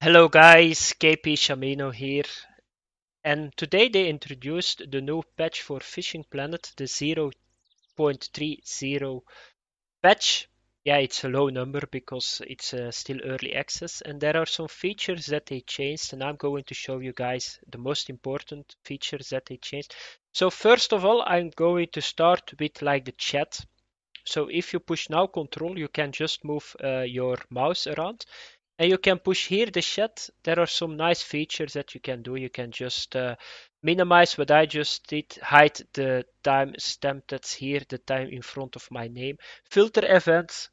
Hello guys, Kpshamino here, and today they introduced the new patch for Fishing Planet, the 0.30 patch. Yeah, it's a low number because it's still early access, and there are some features that they changed, and I'm going to show you guys the most important features that they changed. So first of all, I'm going to start with like the chat. So if you push now control, you can just move your mouse around. And you can push here the chat. There are some nice features that you can do. You can just minimize what I just did, hide the time stamp that's here, the time in front of my name, filter events,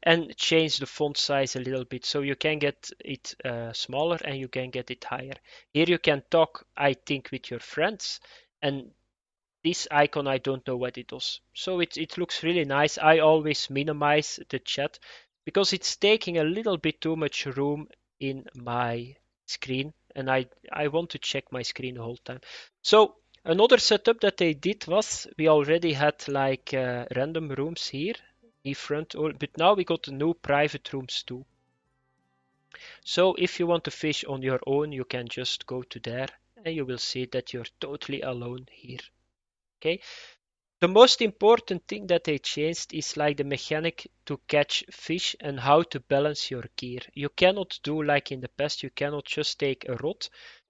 and change the font size a little bit so you can get it smaller and you can get it higher. Here you can talk, I think, with your friends, and this icon I don't know what it does. So it looks really nice. I always minimize the chat because it's taking a little bit too much room in my screen and I want to check my screen the whole time. So another setup that they did was we already had like random rooms here in front, but now we got new private rooms too. So if you want to fish on your own, you can just go to there and you will see that you're totally alone here. Okay, the most important thing that they changed is like the mechanic to catch fish and how to balance your gear. You cannot do like in the past, you cannot just take a rod,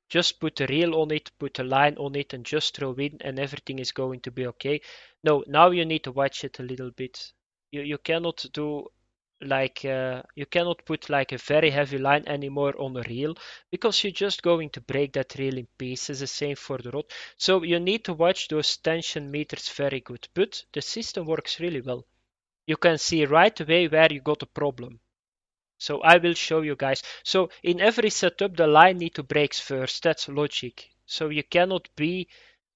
just put a reel on it, put a line on it, and just throw in, and everything is going to be okay. No, now you need to watch it a little bit. You cannot do like you cannot put like a very heavy line anymore on a reel because you're just going to break that reel in pieces. The same for the rod. So you need to watch those tension meters very good. But the system works really well. You can see right away where you got a problem. So I will show you guys. So in every setup, the line need to break first. That's logic. So you cannot be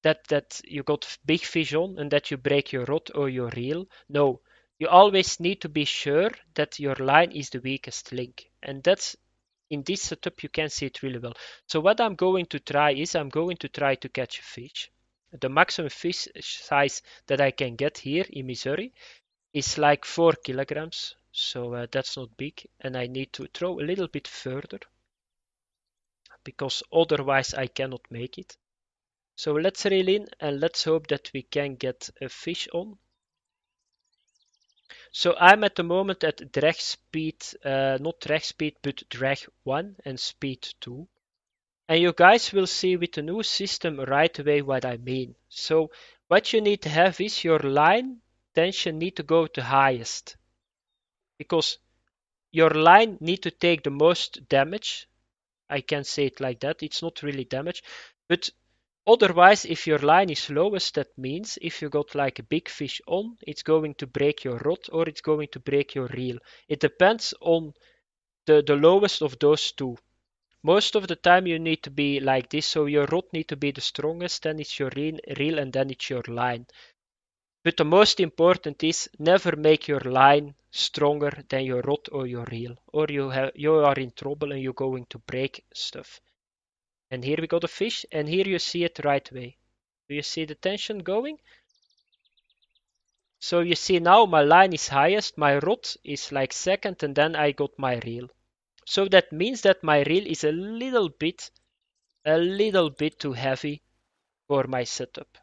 that you got big fish on and that you break your rod or your reel. No, you always need to be sure that your line is the weakest link. And that's in this setup you can see it really well. So what I'm going to try is I'm going to try to catch a fish. The maximum fish size that I can get here in Missouri is like 4 kilograms. So that's not big, and I need to throw a little bit further because otherwise I cannot make it. So let's reel in and let's hope that we can get a fish on. So I'm at the moment at drag speed, not drag speed, but drag 1 and speed 2. And you guys will see with the new system right away what I mean. So what you need to have is your line tension need to go to highest because your line need to take the most damage. I can say it like that. It's not really damage, but otherwise, if your line is lowest, that means if you got like a big fish on, it's going to break your rod or it's going to break your reel. It depends on the lowest of those two. Most of the time you need to be like this, so your rod need to be the strongest, then it's your reel and then it's your line. But the most important is never make your line stronger than your rod or your reel, or you are in trouble and you're going to break stuff. And here we got a fish, and here you see it right away. Do you see the tension going? So you see now my line is highest, my rod is like second, and then I got my reel. So that means that my reel is a little bit too heavy for my setup.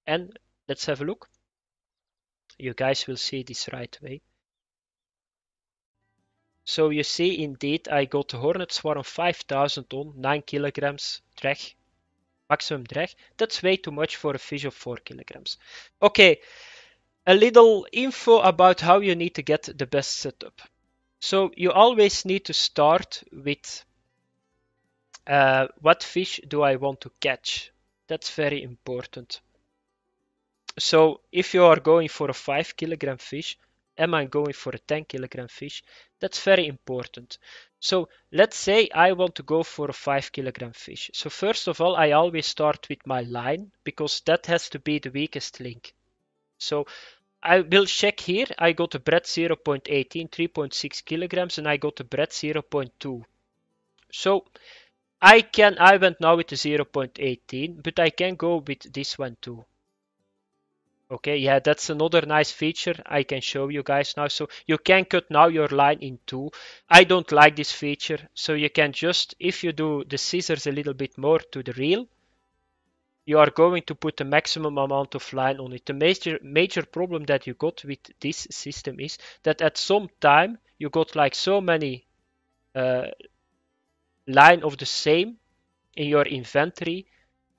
And let's have a look. You guys will see this right away. So you see indeed I got the Hornet Swarm 5000 on 9 kilograms drag, maximum drag. That's way too much for a fish of 4 kilograms. Okay, a little info about how you need to get the best setup. So you always need to start with what fish do I want to catch? That's very important. So if you are going for a 5 kilogram fish, am I going for a 10 kilogram fish? That's very important. So let's say I want to go for a 5 kilogram fish. So first of all, I always start with my line because that has to be the weakest link. So I will check here. I got a bread 0.18, 3.6 kilograms, and I got a bread 0.2. So I went now with the 0.18, but I can go with this one too. Okay, yeah, that's another nice feature I can show you guys now. So you can cut now your line in two. I don't like this feature. So you can just, if you do the scissors a little bit more to the reel, you are going to put the maximum amount of line on it. The major problem that you got with this system is that at some time you got like so many uh, line of the same in your inventory.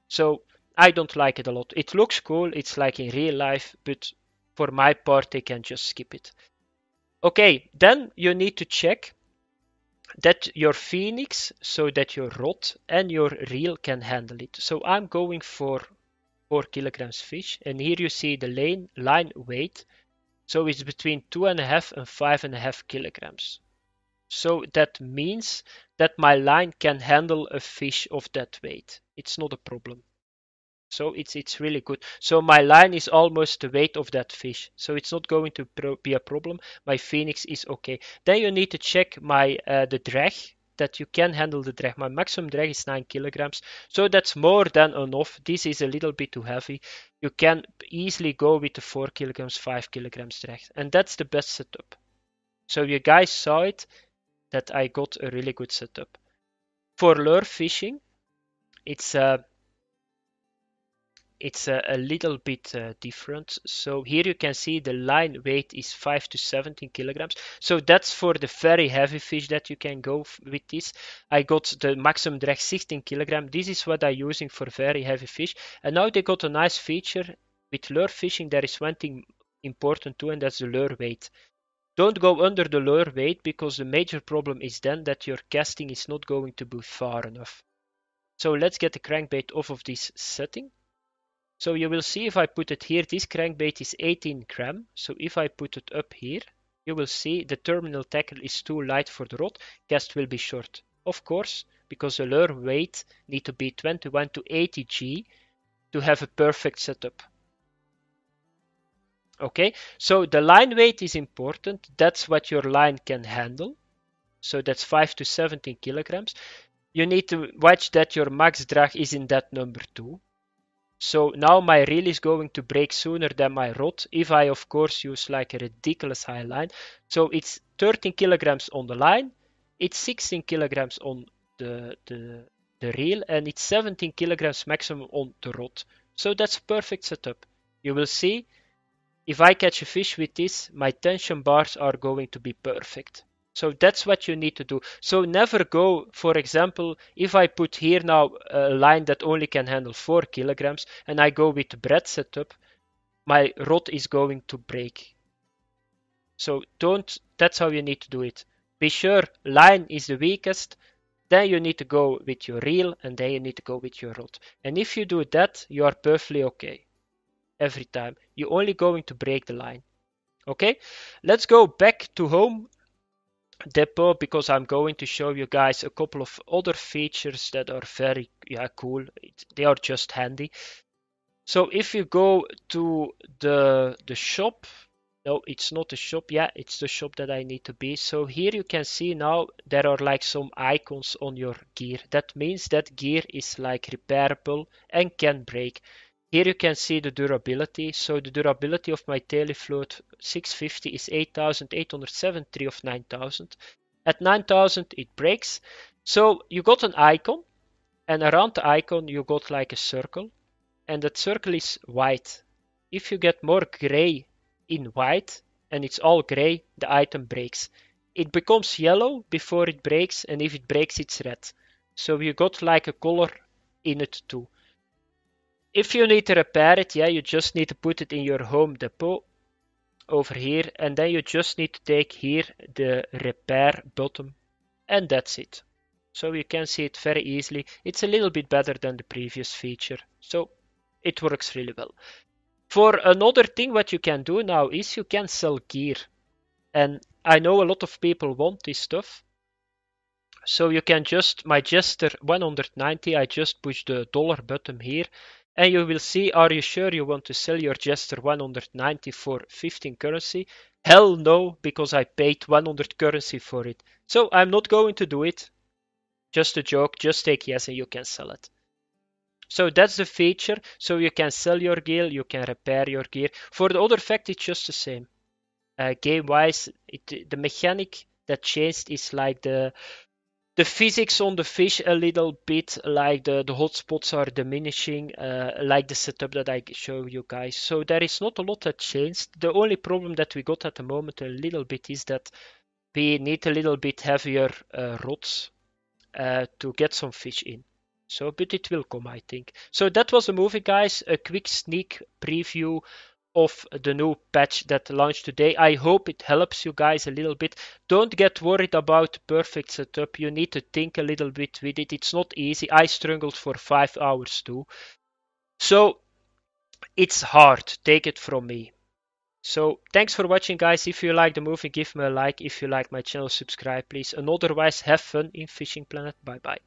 So I don't like it a lot. It looks cool, it's like in real life, but for my part, I can just skip it. Okay, then you need to check that your Phoenix, so that your rod and your reel can handle it. So I'm going for 4 kilograms fish, and here you see the line weight. So it's between 2.5 and 5.5 kilograms. So that means that my line can handle a fish of that weight. It's not a problem. So it's really good. So my line is almost the weight of that fish. So it's not going to be a problem. My Phoenix is okay. Then you need to check my the drag, that you can handle the drag. My maximum drag is 9 kilograms. So that's more than enough. This is a little bit too heavy. You can easily go with the 4 kilograms, 5 kilograms drag. And that's the best setup. So you guys saw it, that I got a really good setup. For lure fishing, it's a little bit different. So here you can see the line weight is 5 to 17 kilograms. So that's for the very heavy fish that you can go with this. I got the maximum drag 16 kilogram. This is what I'm using for very heavy fish. And now they got a nice feature with lure fishing. There is one thing important too, and that's the lure weight. Don't go under the lure weight, because the major problem is then that your casting is not going to be far enough. So let's get the crankbait off of this setting. So you will see if I put it here, this crankbait is 18 gram. So if I put it up here, you will see the terminal tackle is too light for the rod, cast will be short. Of course, because the lure weight need to be 21 to 80 G to have a perfect setup. Okay, so the line weight is important. That's what your line can handle. So that's 5 to 17 kilograms. You need to watch that your max drag is in that number too. So now my reel is going to break sooner than my rod, if I of course use like a ridiculous high line. So it's 13 kilograms on the line, it's 16 kilograms on the reel, and it's 17 kilograms maximum on the rod. So that's a perfect setup. You will see, if I catch a fish with this, my tension bars are going to be perfect. So that's what you need to do. So never go, for example, if I put here now a line that only can handle 4 kilograms and I go with the bread setup, my rod is going to break. So that's how you need to do it. Be sure line is the weakest, then you need to go with your reel, and then you need to go with your rod. And if you do that, you are perfectly okay. Every time. You're only going to break the line. Okay, let's go back to home depot, because I'm going to show you guys a couple of other features that are very cool. They are just handy. So if you go to the shop, no, it's not the shop. Yeah, it's the shop that I need to be. So here you can see now there are like some icons on your gear. That means that gear is like repairable and can break. Here you can see the durability. So the durability of my Telefloat 650 is 8873 of 9000. At 9000 it breaks. So you got an icon, and around the icon you got like a circle, and that circle is white. If you get more gray in white and it's all gray, the item breaks. It becomes yellow before it breaks, and if it breaks it's red. So you got like a color in it too. If you need to repair it, yeah, you just need to put it in your home depot over here, and then you just need to take here the repair button, and that's it. So you can see it very easily. It's a little bit better than the previous feature, so it works really well. For another thing, what you can do now is you can sell gear, and I know a lot of people want this stuff. So you can just, my Jester 190, I just push the dollar button here, and you will see, are you sure you want to sell your Jester 190 for 15 currency? Hell no, because I paid 100 currency for it. So I'm not going to do it. Just a joke, just take yes and you can sell it. So that's the feature. So you can sell your gear, you can repair your gear. For the other fact, it's just the same. Game-wise, the mechanic that changed is like the physics on the fish a little bit, like the hotspots are diminishing, like the setup that I show you guys. So there is not a lot that changed. The only problem that we got at the moment a little bit is that we need a little bit heavier rods to get some fish in. So, but it will come, I think. So that was the movie, guys. A quick sneak preview of the new patch that launched today. I hope it helps you guys a little bit. Don't get worried about perfect setup. You need to think a little bit with it. It's not easy. I struggled for 5 hours too. So it's hard. Take it from me. So thanks for watching, guys. If you like the movie, give me a like. If you like my channel, subscribe please. And otherwise, have fun in Fishing Planet. Bye bye.